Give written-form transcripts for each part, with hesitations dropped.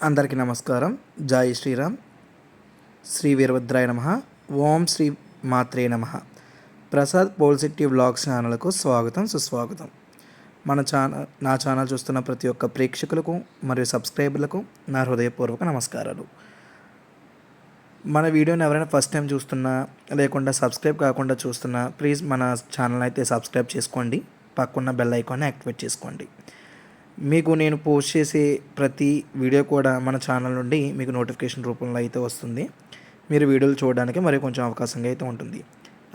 అందరికీ నమస్కారం. జై శ్రీరామ్. శ్రీ వీరభద్రాయ నమః. ఓం శ్రీ మాత్రే నమః. ప్రసాద్ పోల్సిటీ వ్లాగ్స్ ఛానల్కు స్వాగతం, సుస్వాగతం. నా ఛానల్ చూస్తున్న ప్రతి ఒక్క ప్రేక్షకులకు మరియు సబ్స్క్రైబర్లకు నా హృదయపూర్వక నమస్కారాలు. మన వీడియోని ఎవరైనా ఫస్ట్ టైం చూస్తున్నా లేకుండా సబ్స్క్రైబ్ కాకుండా చూస్తున్నా ప్లీజ్ మన ఛానల్ అయితే సబ్స్క్రైబ్ చేసుకోండి. పక్కన్న బెల్ ఐకాన్ని యాక్టివేట్ చేసుకోండి. మీకు నేను పోస్ట్ చేసే ప్రతి వీడియో కూడా మన ఛానల్ నుండి మీకు నోటిఫికేషన్ రూపంలో అయితే వస్తుంది. మీరు వీడియోలు చూడడానికి మరి కొంచెం అవకాశంగా అయితే ఉంటుంది.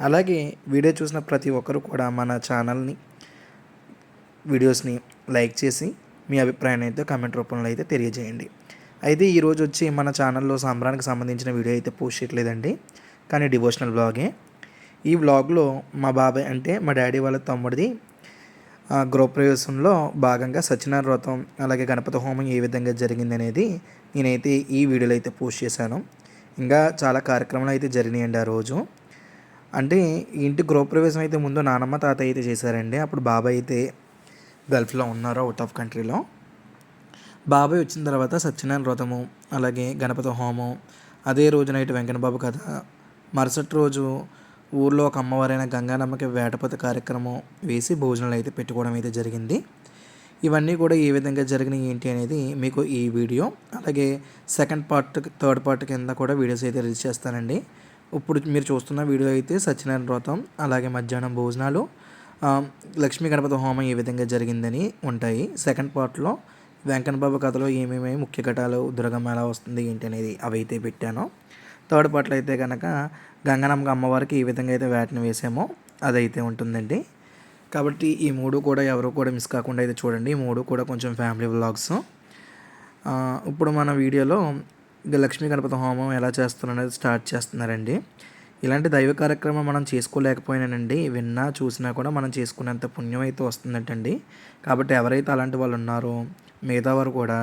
అలాగే వీడియో చూసిన ప్రతి ఒక్కరు కూడా మన ఛానల్ని వీడియోస్ని లైక్ చేసి మీ అభిప్రాయాన్ని అయితే కామెంట్ రూపంలో అయితే తెలియజేయండి. అయితే ఈరోజు వచ్చి మన ఛానల్లో సంబరానికి సంబంధించిన వీడియో అయితే పోస్ట్ చేయట్లేదండి, కానీ డివోషనల్ వ్లాగే. ఈ వ్లాగ్లో మా బాబాయ్ అంటే మా డాడీ వాళ్ళ తమ్ముడిది గృహప్రవేశంలో భాగంగా సత్యనారాయణ వ్రతం అలాగే గణపతి హోమం ఏ విధంగా జరిగింది అనేది నేనైతే ఈ వీడియోలో అయితే పోస్ట్ చేశాను. ఇంకా చాలా కార్యక్రమాలు అయితే జరిగినాయండి ఆ రోజు. అంటే ఇంటి గృహప్రవేశం అయితే ముందు నానమ్మ తాత అయితే చేశారండి. అప్పుడు బాబాయ్ అయితే గల్ఫ్లో ఉన్నారు, అవుట్ ఆఫ్ కంట్రీలో. బాబాయ్ వచ్చిన తర్వాత సత్యనారాయణ వ్రతము అలాగే గణపతి హోమం, అదే రోజు నైట్ వెంకన్నబాబు కథ, మరుసటి రోజు ఊర్లో ఒక అమ్మవారైన గంగానమ్మకి వేటపతి కార్యక్రమం వేసి భోజనాలు అయితే పెట్టుకోవడం అయితే జరిగింది. ఇవన్నీ కూడా ఏ విధంగా జరిగినాయి ఏంటి అనేది మీకు ఈ వీడియో అలాగే సెకండ్ పార్ట్ థర్డ్ పార్ట్ కింద కూడా వీడియోస్ అయితే రిలీజ్ చేస్తానండి. ఇప్పుడు మీరు చూస్తున్న వీడియో అయితే సత్యనారాయణ వ్రతం అలాగే మధ్యాహ్నం భోజనాలు, లక్ష్మీ గణపతి హోమం ఏ విధంగా జరిగిందని ఉంటాయి. సెకండ్ పార్ట్లో వెంకన్నబాబు కథలో ఏమేమి ముఖ్య ఘటాలు, దుర్గమ్మ ఎలా వస్తుంది ఏంటి అనేది అవి అయితే పెట్టాను. థర్డ్ పార్ట్లో అయితే కనుక గంగనమ్మ అమ్మవారికి ఏ విధంగా అయితే వేటను వేసామో అదైతే ఉంటుందండి. కాబట్టి ఈ మూడు కూడా ఎవరు కూడా మిస్ కాకుండా అయితే చూడండి. ఈ మూడు కూడా కొంచెం ఫ్యామిలీ వ్లాగ్స్. ఇప్పుడు మన వీడియోలో లక్ష్మీ గణపతి హోమం ఎలా చేస్తున్నారనేది స్టార్ట్ చేస్తున్నారండి. ఇలాంటి దైవ కార్యక్రమం మనం చేసుకోలేకపోయినానండి, విన్నా చూసినా కూడా మనం చేసుకునేంత పుణ్యం అయితే వస్తుందంటండి. కాబట్టి ఎవరైతే అలాంటి వాళ్ళు ఉన్నారో మిగతా వారు కూడా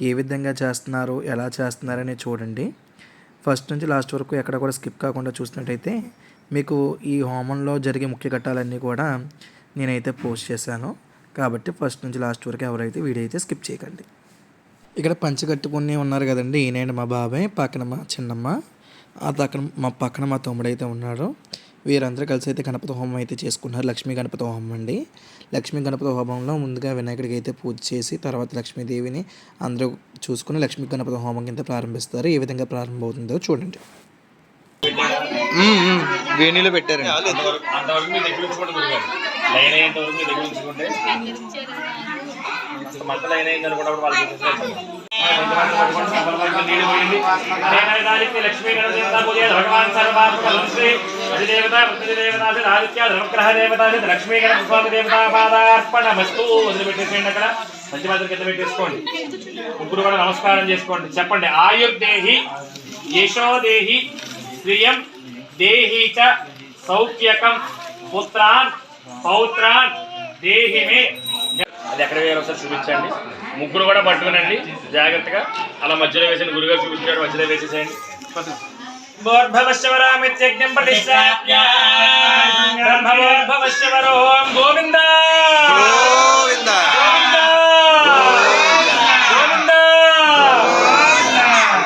ఏ విధంగా చేస్తున్నారు, ఎలా చేస్తున్నారని చూడండి. ఫస్ట్ నుంచి లాస్ట్ వరకు ఎక్కడ కూడా స్కిప్ కాకుండా చూసినట్టయితే మీకు ఈ హోమంలో జరిగే ముఖ్య ఘట్టాలన్నీ కూడా నేనైతే పోస్ట్ చేశాను. కాబట్టి ఫస్ట్ నుంచి లాస్ట్ వరకు ఎవరైతే వీడియో అయితే స్కిప్ చేయకండి. ఇక్కడ పంచి కట్టుకుని ఉన్నారు కదండి, ఈయనండి మా బాబాయ్, పక్కన మా చిన్నమ్మ, పక్కన మా తమ్ముడు అయితే ఉన్నాడు. వీరందరూ కలిసి అయితే గణపతి హోమం అయితే చేసుకున్నారు. లక్ష్మీ గణపతి హోమం అండి. లక్ష్మీ గణపతి హోమంలో ముందుగా వినాయకుడికి అయితే పూజ చేసి తర్వాత లక్ష్మీదేవిని అందరూ చూసుకుని లక్ష్మీ గణపతి హోమం కింద ప్రారంభిస్తారు. ఏ విధంగా ప్రారంభమవుతుందో చూడండి. వేణిలో పెట్టారు. లక్ష్మీ గణపతి స్వామి దేవతా పాదార్పణమస్తు వదిలిపెట్టేసేయండి. అక్కడ పంచపాత్ర కింద పెట్టేసుకోండి. ముగ్గురు కూడా నమస్కారం చేసుకోండి. చెప్పండి. ఆయుర్దేహి యశోదేహి శ్రియం దేహి చ సౌఖ్యకం పుత్రాన్ పౌత్రాన్ దేహి మే. అది ఎక్కడ వేయాలో ఒకసారి చూపించండి. ముగ్గురు కూడా పట్టుకునండి జాగ్రత్తగా. అలా మధ్యలో వేసిన గురుగారు చూపించాడు, మధ్యలో వేసేసేయండి. భవశ్వరామిత్యజ్ఞం ప్రతిష్టాప్య బ్రహ్మవోద్భవశ్వరో గోవింద గోవింద గోవింద.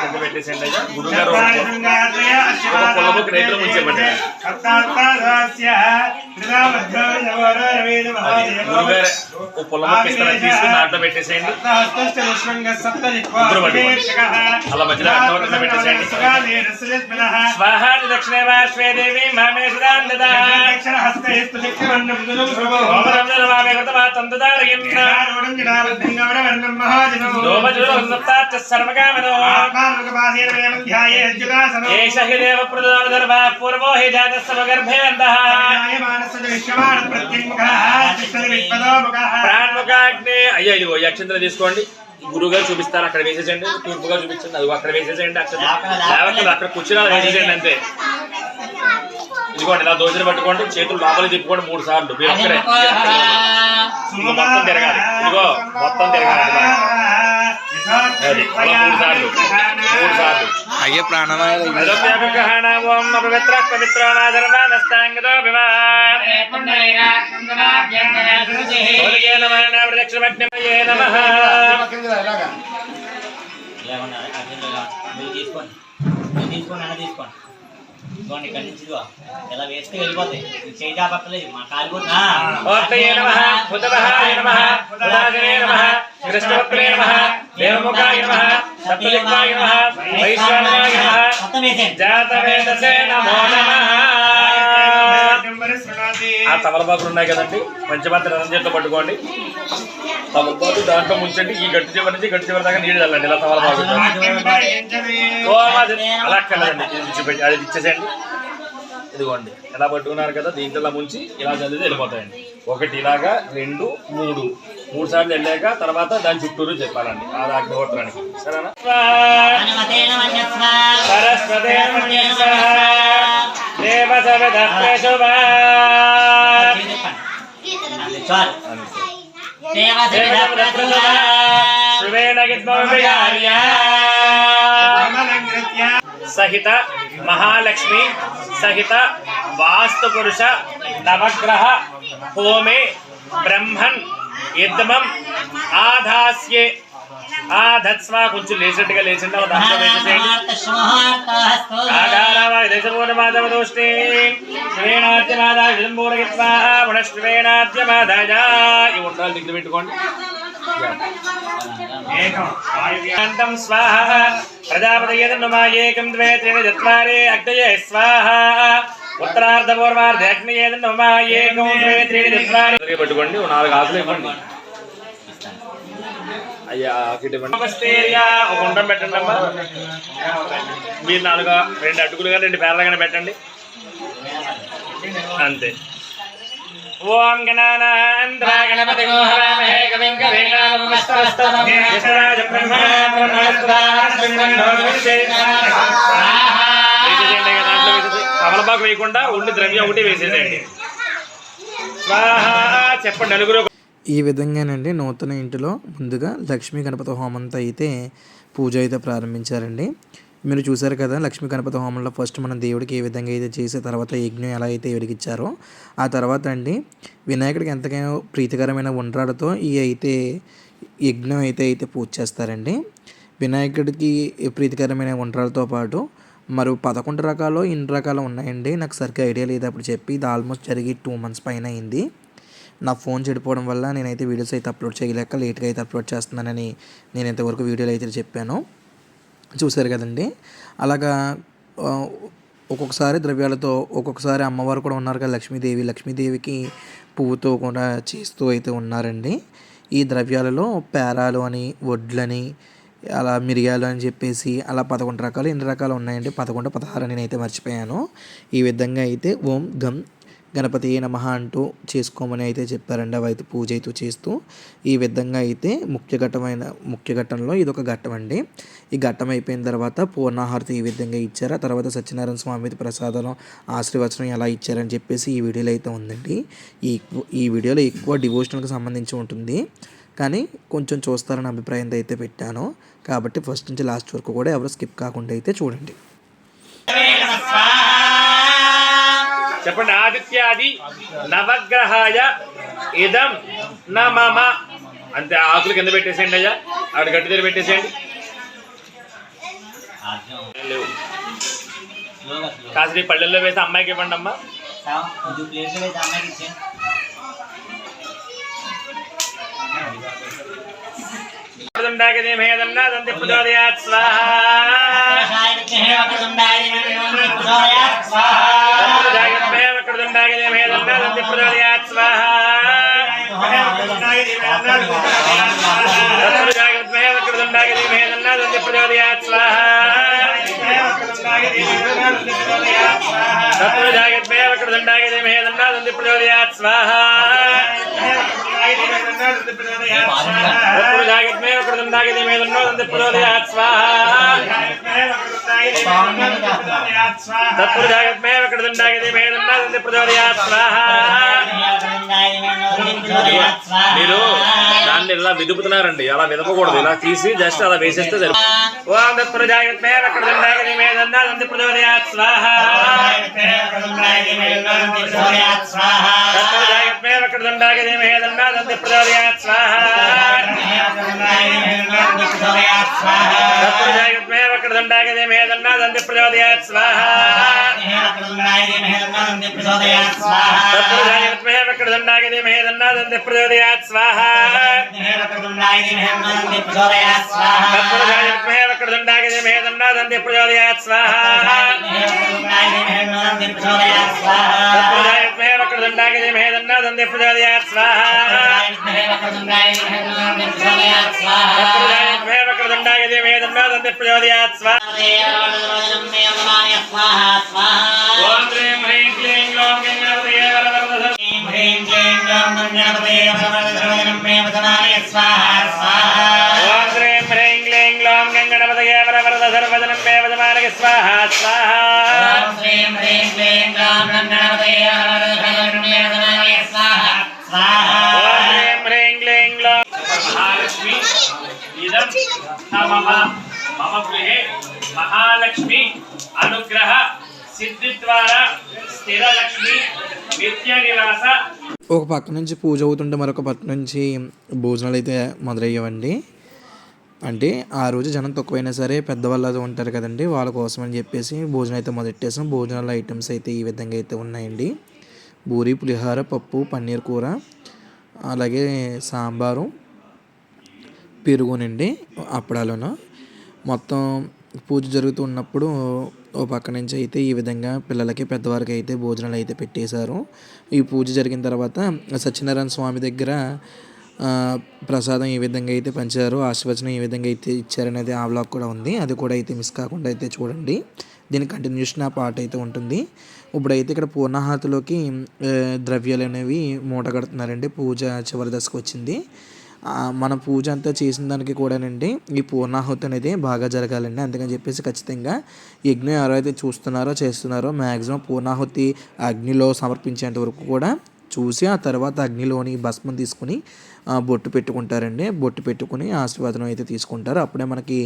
కింద పెట్టేసేయండి. గురుగారు పొలముకి రైతులు ముంచేపండి. గురుగారు పొలముకి ఇస్తారని తీసుకుని దాంట్లో పెట్టేసేయండి. అలా మధ్యలో అర్థం పెట్టేసేయండి. స్వాహాని దక్షిణే వార్ష్వే దేవి మామేశ్వరాం పూర్వో హి జాతస్వగర్భే అంతః ప్రాణ్ముఖాగ్నే. అయ్యా ఇదిగో ఈ అక్షంతలు తీసుకోండి. గురువుగారు చూపిస్తారు, అక్కడ వేసేసేయండి. తూర్పుగా చూపించండి, అది అక్కడ వేసేసేయండి. అక్షంతలు అక్కడ కూర్చుని వేసేసేయండి అంతే. ఇదిగోండి ఇలా దోశలు పట్టుకోండి, చేతులు లోపలికి తిప్పుకోండి 3 సార్లు. మీరు అక్కడే మొత్తం తిరగాలి. ఇదిగో మొత్తం తిరగాలి. అయ్యే ప్రాణమాయ మీరు తీసుకోండి అన్న తీసుకోండి. ఇదిగోండి ఇక్కడి నుంచి ఇదిగో ఇలా వేస్తే వెళ్ళిపోతాయి. చేయి జాపక్కలేదు మా కాలిపోతుంది. ఆ తమలపాకులు ఉన్నాయి కదండి, పంచమాత్ర రథం చేతితో పట్టుకోండి. తమలపాకు దాంట్లో ముంచండి. ఈ గట్టి చివరి నుంచి గట్టి చివరి దాకా నీళ్ళు చల్లండి. ఇలా తమలపాకు అలా అక్కర్లేదండి, అది ఇచ్చేసేయండి. ఇదిగోండి ఎలా పట్టుకున్నారు కదా, దీంట్లో ఇలా ముంచి ఇలా చదివితే వెళ్ళిపోతాయండి. ఒకటి ఇలాగా, 2, 3 సార్లు వెళ్ళాక తర్వాత దాని చుట్టూరు చెప్పాలండి ఆ అగ్నిహోత్రానికి. సరేనా? సహిత మహాలక్ష్మి సహిత వాస్తు పురుష నవగ్రహ హోమే బ్రహ్మన్ ఇద్మం ఆధాస్యే ఆధత్స్వా. కొంచెం లేచినట్టుగా లేచిండ దాంట్లో వేసేసేయండి. ఈ ఉండాలి దగ్గర పెట్టుకోండి. స్వాహ ప్రజాపతయేకం 2 3 4 అగ్నయే స్వాహ. ఉత్తరార్ధపూర్వార్ధ అగ్నయేకం 2 3 4 పెట్టుకోండి. 4 ఆకులు ఇవ్వండి. అయ్యా ఒక ఉండం పెట్టండి అమ్మా. మీరు 2 అటుకులుగా 2 పేర్లగానే పెట్టండి అంతే. ఓం గణానాంద్రా గణపతిగో హవామహే కవిం కవీనాముపస్తమస్తమం యస్రాజం తమలపాకు వేయకుండా ఉండి ద్రవ్యం ఒకటి వేసేసేయండి. చెప్పండి నలుగురు. ఈ విధంగానండి నూతన ఇంటిలో ముందుగా లక్ష్మీ గణపతి హోమంతో అయితే పూజ అయితే ప్రారంభించారండి. మీరు చూసారు కదా, లక్ష్మీ గణపతి హోమంలో ఫస్ట్ మనం దేవుడికి ఏ విధంగా అయితే చేసే తర్వాత యజ్ఞం ఎలా అయితే వెలిగించారో ఆ తర్వాత అండి వినాయకుడికి ఎంతగానో ప్రీతికరమైన ఉండ్రాడతో ఈ అయితే యజ్ఞం అయితే పూజ చేస్తారండి. వినాయకుడికి ప్రీతికరమైన ఉండ్రాలతో పాటు మరి 11 రకాలు ఇన్ని రకాలు ఉన్నాయండి. నాకు సరిగ్గా ఐడియా లేదు అప్పుడు చెప్పి. ఇది ఆల్మోస్ట్ జరిగి 2 months పైన అయింది. నా ఫోన్ చెడిపోవడం వల్ల నేనైతే వీడియోస్ అయితే అప్లోడ్ చేయలేక లేట్గా అయితే అప్లోడ్ చేస్తున్నానని నేను ఇంతవరకు వీడియోలు అయితే చెప్పాను. చూసారు కదండి. అలాగా ఒక్కొక్కసారి ద్రవ్యాలతో, ఒక్కొక్కసారి అమ్మవారు కూడా ఉన్నారు కదా లక్ష్మీదేవికి పువ్వుతో కూడా చేస్తూ అయితే ఉన్నారండి. ఈ ద్రవ్యాలలో పేరాలు అని, వడ్లని, అలా మిరియాలు అని చెప్పేసి అలా 11 రకాలు 8 రకాలు ఉన్నాయండి. 11, 16 నేనైతే మర్చిపోయాను. ఈ విధంగా అయితే ఓం గం గణపతి నమః అంటూ చేసుకోమని అయితే చెప్పారండి. అవి అయితే పూజ అయితే చేస్తూ ఈ విధంగా అయితే ముఖ్య ఘట్టంలో ఇదొక ఘట్టం అండి. ఈ ఘట్టం అయిపోయిన తర్వాత పూర్ణాహారతి ఈ విధంగా ఇచ్చారు. ఆ తర్వాత సత్యనారాయణ స్వామి ప్రసాదం ఆశీర్వచనం ఎలా ఇచ్చారని చెప్పేసి ఈ వీడియోలో అయితే ఉందండి. ఈ వీడియోలో ఎక్కువ డివోషనల్కి సంబంధించి ఉంటుంది, కానీ కొంచెం చూస్తారని అభిప్రాయంతో అయితే పెట్టాను. కాబట్టి ఫస్ట్ నుంచి లాస్ట్ వరకు కూడా ఎవరు స్కిప్ కాకుండా అయితే చూడండి. చెప్పండి. ఆదిత్యాది నవగ్రహాయ ఇదం నమమ. అంతే. ఆకులు కింద పెట్టేసేయండి అయ్యా, ఆవిడ గట్టి దగ్గర పెట్టేసేయండి. కాసిన పళ్ళెల్లో వేసి అమ్మాయికి ఇవ్వండి అమ్మా. మీరు దాన్ని ఇలా విదుపుతున్నారండి, అలా విదపకూడదు. ఇలా తీసి జస్ట్ అలా వేసేస్తే సరిపోతుంది. वक्रदण्डाय धीमहि तन्नो दन्तिः प्रचोदयात् स्वाहा तत्पुरुषाय विद्महे वक्रदण्डाय धीमहि तन्नो दन्तिः प्रचोदयात् स्वाहा तत्पुरुषाय विद्महे वक्रदण्डाय धीमहि तन्नो दन्तिः प्रचोदयात् स्वाहा तत्पुरुषाय विद्महे वक्रदण्डाय धीमहि तन्नो दन्तिः प्रचोदयात् स्वाहा तत्पुरुषाय विद्महे वक्रदण्डाय धीमहि तन्नो दन्तिः प्रचोदयात् स्वाहा तत्पुरुषाय विद्महे वक्रदण्डाय धीमहि तन्नो दन्तिः प्रचोदयात् स्वाहा ओम ह्रीं ह्रीं क्लीं ग्लौं गणपतये वरवरद ह्रीं ह्रीं क्लीं ग्लौं गणपतये वरवरद मे वदनाय स्वाहा स्वाहा ओम ह्रीं ह्रीं क्लीं ग्लौं गणपतये वरवरद सर्वजनं मे वदनाय स्वाहा स्वाहा ओम ह्रीं ह्रीं क्लीं ग्लौं गणपतये वरवरद सर्वजनं मे वदनाय स्वाहा स्वाहा ओम ह्रीं ह्रीं क्लीं ग्लौं महालक्ष्मी इदं नमः मम गृहे महालक्ष्मी अनुग्रह सिद्धि द्वारा स्थिर लक्ष्मी नित्य निवास ఒక పక్క నుంచి పూజ అవుతుంటే మరొక పక్క నుంచి భోజనాలు అయితే మొదలయ్యావండి. అంటే ఆ రోజు జనం తక్కువైనా సరే పెద్దవాళ్ళు అది ఉంటారు కదండి, వాళ్ళ కోసం అని చెప్పేసి భోజనం అయితే మొదలెట్టేసాం. భోజనాల ఐటమ్స్ అయితే ఈ విధంగా అయితే ఉన్నాయండి. పూరి, పులిహోర, పప్పు, పన్నీర్ కూర, అలాగే సాంబారు, పెరుగునండి, అప్పడాలను. మొత్తం పూజ జరుగుతున్నప్పుడు ఓ పక్క నుంచి అయితే ఈ విధంగా పిల్లలకి పెద్దవారికి అయితే భోజనాలు అయితే పెట్టేశారు. ఈ పూజ జరిగిన తర్వాత సత్యనారాయణ స్వామి దగ్గర ప్రసాదం ఈ విధంగా అయితే పంచారు, ఆశీర్వచనం ఈ విధంగా అయితే ఇచ్చారనేది ఆ వ్లాగ్ కూడా ఉంది. అది కూడా అయితే మిస్ కాకుండా అయితే చూడండి. దీని కంటిన్యూషన్ ఆ పాట అయితే ఉంటుంది. ఇప్పుడైతే ఇక్కడ పూర్ణాహతిలోకి ద్రవ్యాలు అనేవి మూట కడుతున్నారండి. పూజ చివరి దశకు వచ్చింది. మన పూజ అంతా చేసిన దానికి కూడానండి ఈ పూర్ణాహుతి అనేది బాగా జరగాలండి. అందుకని చెప్పేసి ఖచ్చితంగా యజ్ఞం ఎవరైతే చూస్తున్నారో చేస్తున్నారో మ్యాక్సిమం పూర్ణాహుతి అగ్నిలో సమర్పించేంత వరకు కూడా చూసి ఆ తర్వాత అగ్నిలోని భస్మం తీసుకుని బొట్టు పెట్టుకుంటారండి. బొట్టు పెట్టుకుని ఆశీర్వాదం అయితే తీసుకుంటారు. అప్పుడే మనకి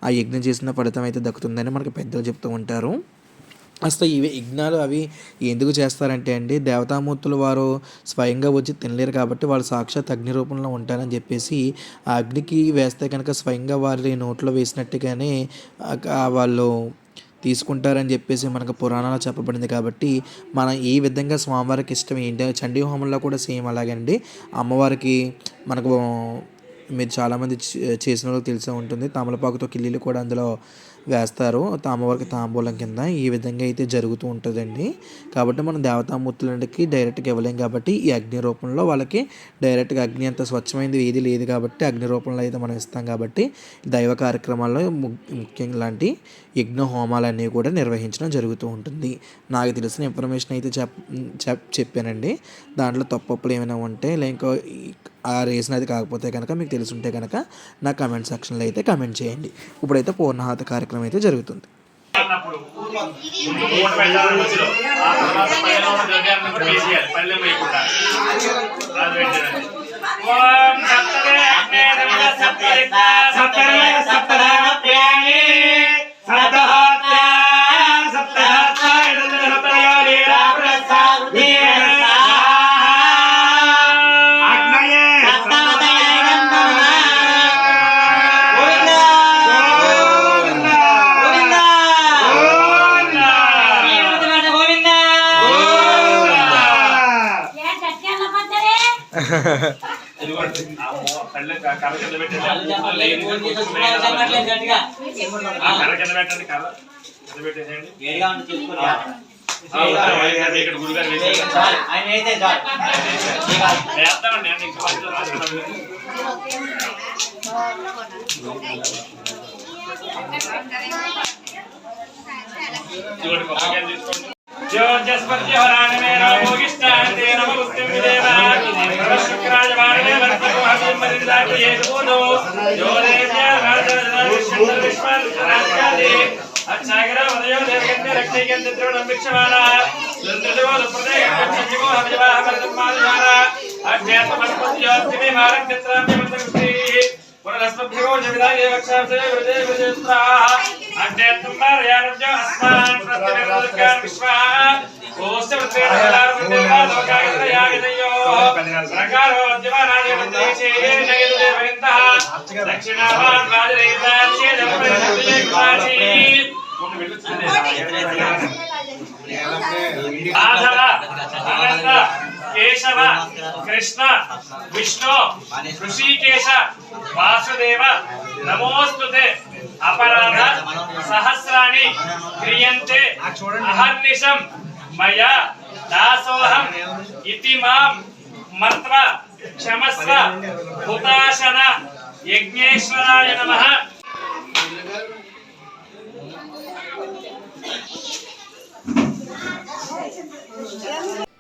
ఆ యజ్ఞం చేసిన ఫలితం అయితే దక్కుతుందని మనకి పెద్దలు చెప్తూ ఉంటారు. అసలు ఇవి యజ్ఞాలు అవి ఎందుకు చేస్తారంటే అండి, దేవతామూర్తులు వారు స్వయంగా వచ్చి తినలేరు కాబట్టి వాళ్ళు సాక్షాత్ అగ్ని రూపంలో ఉంటారని చెప్పేసి ఆ అగ్నికి వేస్తే కనుక స్వయంగా వారి నోట్లో వేసినట్టుగానే వాళ్ళు తీసుకుంటారని చెప్పేసి మనకు పురాణాలు చెప్పబడింది. కాబట్టి మనం ఈ విధంగా స్వామివారికి ఇష్టం ఏంటి, చండీ హోమంలో కూడా సేమ్ అలాగండి. అమ్మవారికి మనకు మీరు చాలామంది చేసిన వాళ్ళకి తెలిసే ఉంటుంది, తమలపాకుతో కిల్లీలు కూడా అందులో వేస్తారు అమ్మవారికి తాంబూలం కింద. ఈ విధంగా అయితే జరుగుతూ ఉంటుందండి. కాబట్టి మనం దేవతామూర్తులకి డైరెక్ట్గా ఇవ్వలేం కాబట్టి ఈ అగ్ని రూపంలో వాళ్ళకి డైరెక్ట్గా అగ్ని అంత స్వచ్ఛమైనది ఏది లేదు కాబట్టి అగ్ని రూపంలో అయితే మనం ఇస్తాం. కాబట్టి దైవ కార్యక్రమాల్లో ముఖ్యంగా లాంటి యజ్ఞ హోమాలన్నీ కూడా నిర్వహించడం జరుగుతూ ఉంటుంది. నాకు తెలిసిన ఇన్ఫర్మేషన్ అయితే చెప్పానండి. దాంట్లో తప్పులు ఏమైనా ఉంటే లేక ఆ రీజన్ అది కాకపోతే కనుక మీకు తెలుసుంటే కనుక నా కమెంట్ సెక్షన్లో అయితే కమెంట్ చేయండి. ఇప్పుడైతే పూర్ణాహుతి కార్యక్రమం అయితే జరుగుతుంది. पुनरस्मभ्यो जमिदाय वक्षांसे वृदे वृदेस्त्राः अन्ते तुम्बारयानुज अस्मान् प्रतिनिर्दुर्गान् विश्वाः ओस्य वृत्तेरवलारुदेवा लोकायतयागतयो प्रकारो वद्यमानाय वृद्देशे नयतु देवहिन्तः दक्षिणाभान् वाजरेताच्ये जलप्रतिये कुमारी माधव अनंत केशव कृष्ण विष्णु ऋषिकेश वासुदेव नमोस्तुते अपराध सहस्राणि क्रियन्ते अहर्निशं मया दासोऽहम् इति मां मत्वा क्षमस्व हुताशन यज्ञेश्वराय नमः।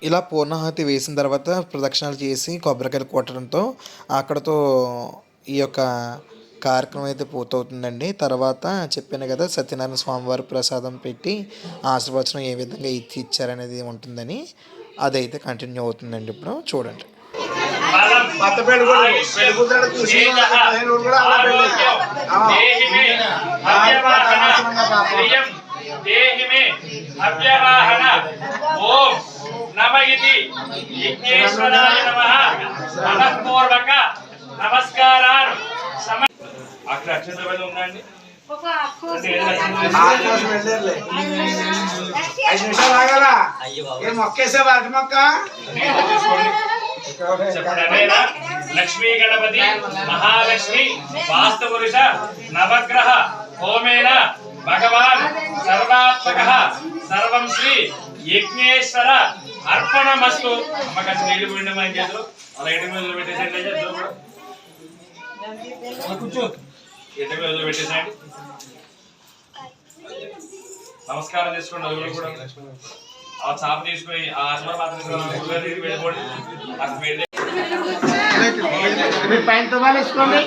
ఇలా పూర్ణాహుతి వేసిన తర్వాత ప్రదక్షిణాలు చేసి కొబ్బరికాయలు కొట్టడంతో అక్కడతో ఈ యొక్క కార్యక్రమం అయితే పూర్తవుతుందండి. తర్వాత చెప్పాను కదా సత్యనారాయణ స్వామివారి ప్రసాదం పెట్టి ఆశీర్వచనం ఏ విధంగా ఇచ్చారనేది ఉంటుందని, అదైతే కంటిన్యూ అవుతుందండి. ఇప్పుడు చూడండి. ఓం నమ ఇది యజ్ఞేశ్వరాయ నమః మనఃపూర్వక నమస్కారాలు అక్కడ అక్షంతలు ఉందండి. లక్ష్మీ గణపతి మహాలక్ష్మి వాస్తుపురుష నవగ్రహ హోమేన భగవాన్ సర్వాత్మక సర్వం శ్రీ యజ్ఞేశ్వర అర్పణమస్తు. అమ్మకాసి నీళ్లు పోయిండి మన చేతులు అలా ఎటు మీద పెట్టేసండి. ఎటు మీద పెట్టేసండి. నమస్కారం చేసుకోండి. నలుగురు కూడా ఆ చాప తీసుకుని ఆ ఆశీర్వాద మాత్రం వెళ్ళిపోండి. పైన వేసుకోండి.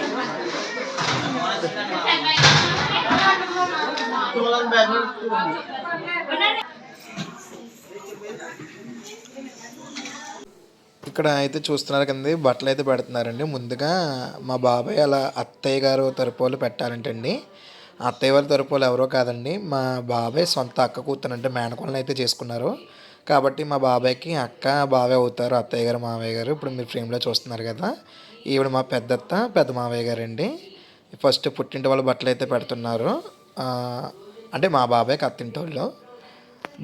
ఇక్కడ అయితే చూస్తున్నారు కదండి, బట్టలు అయితే పెడుతున్నారండి. ముందుగా మా బాబాయ్ అలా అత్తయ్య గారు తరపులు పెట్టాలంటండి. అత్తయ్య వారి తరపులు ఎవరో కాదండి, మా బాబాయ్ సొంత అక్క కూతురు అంటే మేనకోళ్ళని అయితే చేసుకున్నారు. కాబట్టి మా బాబాయ్కి అక్క బాబాయ్ అవుతారు, అత్తయ్య గారు మావయ్య గారు. ఇప్పుడు మీరు ఫ్రేమ్లో చూస్తున్నారు కదా, ఈవిడ మా పెద్దత్త పెద్ద మావయ్య గారు అండి. ఫస్ట్ పుట్టింటి వాళ్ళు బట్టలు అయితే పెడుతున్నారు. అంటే మా బాబాయ్కి అత్తింటి వాళ్ళు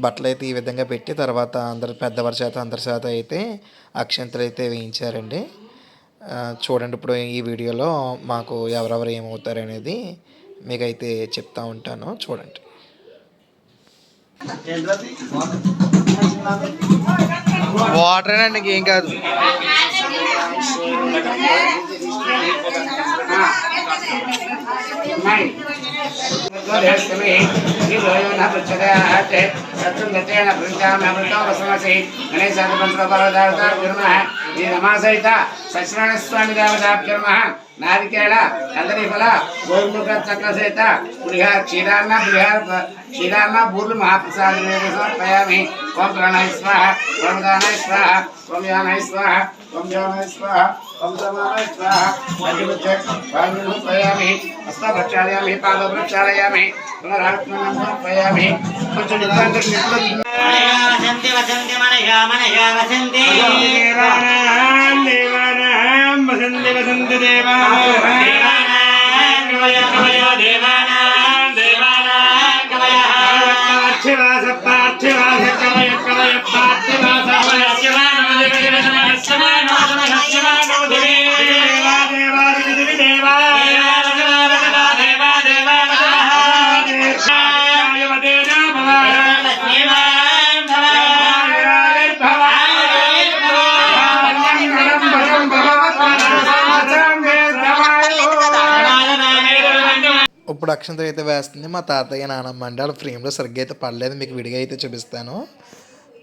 బట్టలు అయితే ఈ విధంగా పెట్టి తర్వాత అందరు పెద్దవారి చేత అందరి చేత అయితే అక్షంతలు అయితే వేయించారండి. చూడండి ఇప్పుడు ఈ వీడియోలో మాకు ఎవరెవరు ఏమవుతారు అనేది మీకైతే చెప్తా ఉంటాను, చూడండి. వాటర్ అండి, ఇంకేం కాదు. సత్యనారాయణ స్వామి దేవతాభ్యో నమః. నారికేళ కందరి ఫల గోముఖ చక్ర సహిత పులిహార క్షీరాన్న బూర్లు మహాప్రసాద సమర్పయామి. ఓం ప్రాణాయ స్వాహ, ఓం దానాయ స్వాహ, ఓం యానాయ స్వాహ, ఓం యోనాయ స్వాహ, ఓం సమానాయ స్వాహ. సమర్పయామి. హస్త ప్రక్షాళయామి, పాద ప్రక్షాళయామి, పునరాత్మనం సమర్పయామి. కొంచెం వసంతి వసంతి మనయా మనయా వసంతి దేవానాం దేవానాం వసంతి వసంతి దేవానాం కవయ కవయ దేవానాం దేవానాం కవయ పార్థివాస పార్థివాస కవయ కవయ పార్థివాస శివానో దేవ దేవ శివానో శివానో దేవ దేవా దేవా దేవా ఇప్పుడు అక్షంతలు అయితే వేస్తుంది మా తాతయ్య నానమ్మ అండి. వాళ్ళ ఫ్రేమ్లో సరిగ్గా అయితే పడలేదు, మీకు విడిగా అయితే చూపిస్తాను.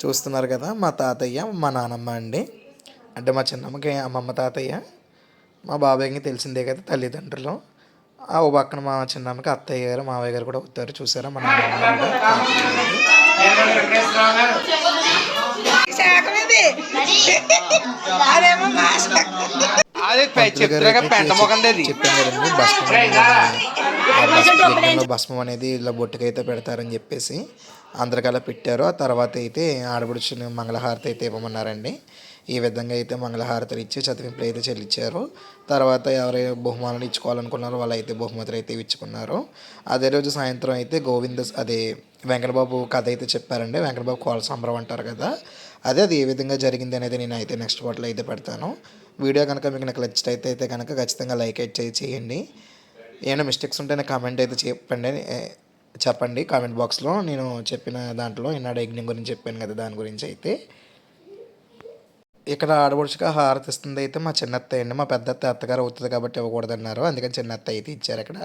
చూస్తున్నారు కదా, మా తాతయ్య మా నానమ్మ అండి. అంటే మా చిన్నమ్మకి అమ్మమ్మ తాతయ్య, మా బాబాయ్కి తెలిసిందే కదా తల్లిదండ్రులు. ఓ పక్కన మా చిన్నమ్మకి అత్తయ్య గారు మావయ్య గారు కూడా అవుతారు. చూసారా మా నాన్నమ్మ. చెప్పాను కదండి భస్మం అనేది ఇలా బొట్టుకైతే పెడతారని చెప్పేసి అందరికలా పెట్టారు. ఆ తర్వాత అయితే ఆడబడుచుని మంగళహారతి అయితే ఇవ్వమన్నారండి. ఈ విధంగా అయితే మంగళహారతులు ఇచ్చి చదివింపులు అయితే చెల్లించారు. తర్వాత ఎవరు బహుమానాలు ఇచ్చుకోవాలనుకున్నారో వాళ్ళు అయితే బహుమతులు అయితే ఇచ్చుకున్నారు. అదే రోజు సాయంత్రం అయితే అదే వెంకటబాబు కథ అయితే చెప్పారండి. వెంకటబాబు కోల సంబరం అంటారు కదా, అది ఏ విధంగా జరిగింది అనేది నేను అయితే నెక్స్ట్ పార్ట్లో అయితే పెడతాను. వీడియో కనుక మీకు నాకు నచ్చినట్లయితే కనుక ఖచ్చితంగా లైక్ అయితే చేయండి. ఏమైనా మిస్టేక్స్ ఉంటే నాకు కామెంట్ అయితే చెప్పండి కామెంట్ బాక్స్లో. నేను చెప్పిన దాంట్లో ఈనాడు యజ్ఞం గురించి చెప్పాను కదా, దాని గురించి అయితే ఇక్కడ ఆడబడుచుగా హారతి ఇస్తుంది అయితే మా చిన్నత్త అండి. మా పెద్దత్త అత్తగారు అవుతుంది కాబట్టి ఇవ్వకూడదన్నారు, అందుకని చిన్నత్త అయితే ఇచ్చారు ఇక్కడ.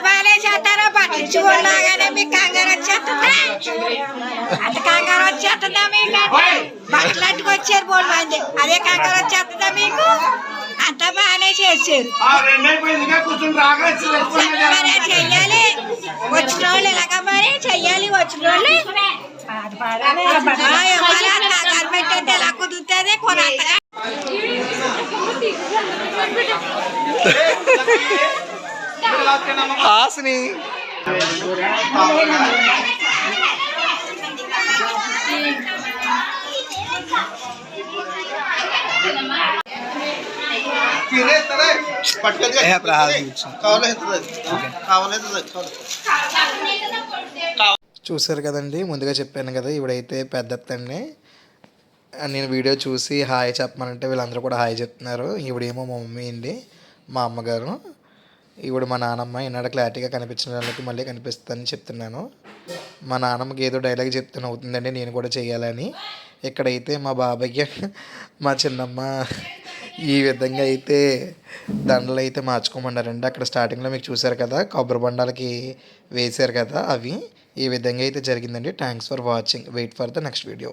బాగానే చేస్తారా పట్టించుకోలాగానే మీకు కంగారు వచ్చేస్తుందా? అంత కంగారు వచ్చేస్తుందా మీకు? బట్టలు అట్టుకొచ్చారు బోల్ మంది, అదే కంగారు వచ్చేస్తుందా మీకు? అంతా బాగానే చేశారు. చెయ్యాలి వచ్చిన వాళ్ళు ఇలాగ మరి చెయ్యాలి. వచ్చిన వాళ్ళు కంగారు పెట్టంటే ఎలా కుదురుతుంది కొనంతగా. హాసిని చూసారు కదండి, ముందుగా చెప్పాను కదా ఇవిడైతే పెద్దత్తండి. నేను వీడియో చూసి హాయ్ చెప్పమనంటే వీళ్ళందరూ కూడా హాయ్ చెప్తున్నారు. ఈవిడేమో మా మమ్మీ అండి, మా అమ్మగారు. ఈవిడ మా నాన్నమ్మ. ఈనాడు క్లారిటీగా కనిపించిన వాళ్ళకి మళ్ళీ కనిపిస్తుందని చెప్తున్నాను. మా నాన్నమ్మకి ఏదో డైలాగ్ చెప్తాను అవుతుందండి, నేను కూడా చేయాలని. ఇక్కడైతే మా బాబాయ్య మా చిన్నమ్మ ఈ విధంగా అయితే దండలు అయితే మార్చుకోమన్నారండి. అక్కడ స్టార్టింగ్లో మీకు చూశారు కదా కొబ్బరి బండాలకి వేశారు కదా, అవి ఈ విధంగా అయితే జరిగిందండి. Thanks for watching. Wait for the next video.